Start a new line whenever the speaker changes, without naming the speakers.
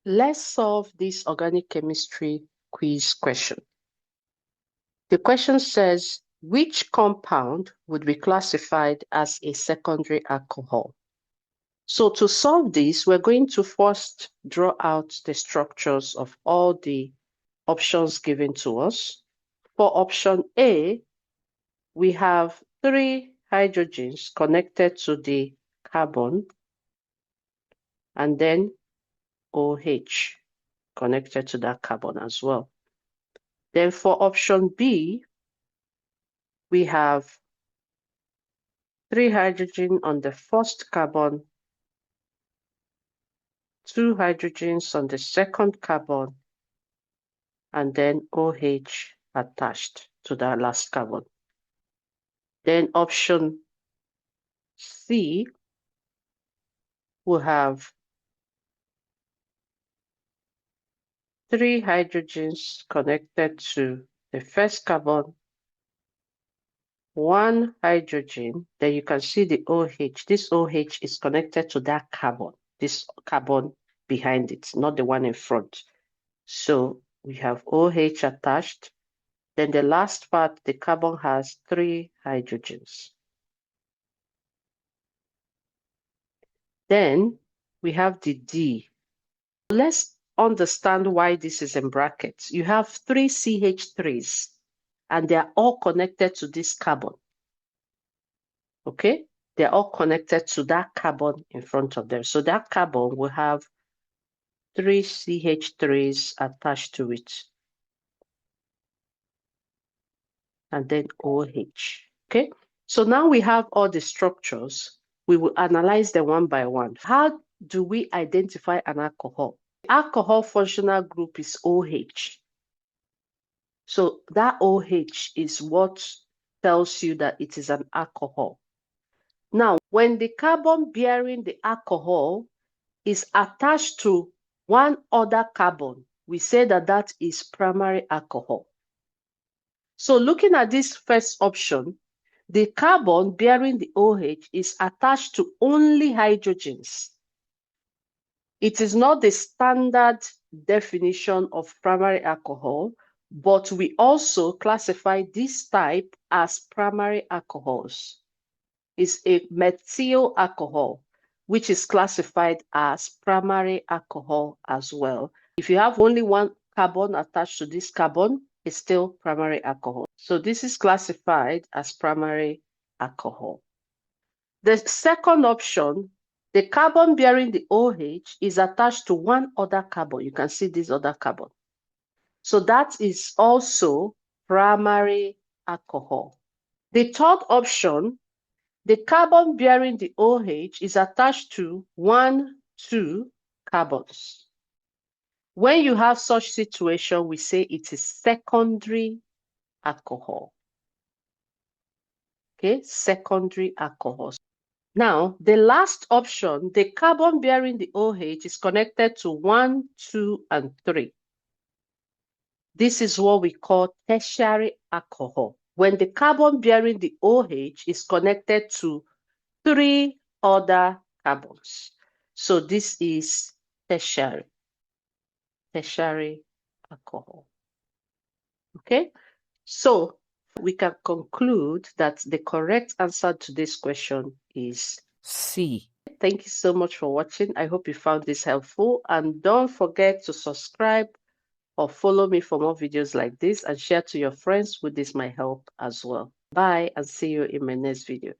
Let's solve this organic chemistry quiz question. The question says, which compound would be classified as a secondary alcohol? So to solve this, we're going to first draw out the structures of all the options given to us. For option A, we have 3 hydrogens connected to the carbon, and then OH connected to that carbon as well. Then for option B, we have 3 hydrogen on the first carbon, 2 hydrogens on the second carbon, and then OH attached to that last carbon. Then option C will have 3 hydrogens connected to the first carbon, 1 hydrogen, then you can see the OH. This OH is connected to that carbon, this carbon behind it, not the one in front. So we have OH attached. Then the last part, the carbon has 3 hydrogens. Then we have the D. Let's understand why this is in brackets. You have 3 CH3s, and they're all connected to this carbon. Okay? They're all connected to that carbon in front of them. So that carbon will have 3 CH3s attached to it. And then OH. Okay? So now we have all the structures. We will analyze them one by one. How do we identify an alcohol? The alcohol functional group is OH. So that OH is what tells you that it is an alcohol. Now, when the carbon bearing the alcohol is attached to one other carbon, we say that that is primary alcohol. So looking at this first option, the carbon bearing the OH is attached to only hydrogens. It is not the standard definition of primary alcohol, but we also classify this type as primary alcohols. It's a methyl alcohol, which is classified as primary alcohol as well. If you have only one carbon attached to this carbon, it's still primary alcohol. So this is classified as primary alcohol. The second option, the carbon bearing the OH is attached to one other carbon. You can see this other carbon. So that is also primary alcohol. The third option, the carbon bearing the OH is attached to 1, 2 carbons. When you have such situation, we say it is secondary alcohol. Okay, secondary alcohol. Now, the last option, the carbon bearing the OH is connected to 1, 2, and 3. This is what we call tertiary alcohol. When the carbon bearing the OH is connected to 3 other carbons. So this is tertiary alcohol. Okay, so we can conclude that the correct answer to this question is C. Thank you so much for watching. I hope you found this helpful, and don't forget to subscribe or follow me for more videos like this, and share to your friends. With this might help as well. Bye, and see you in my next video.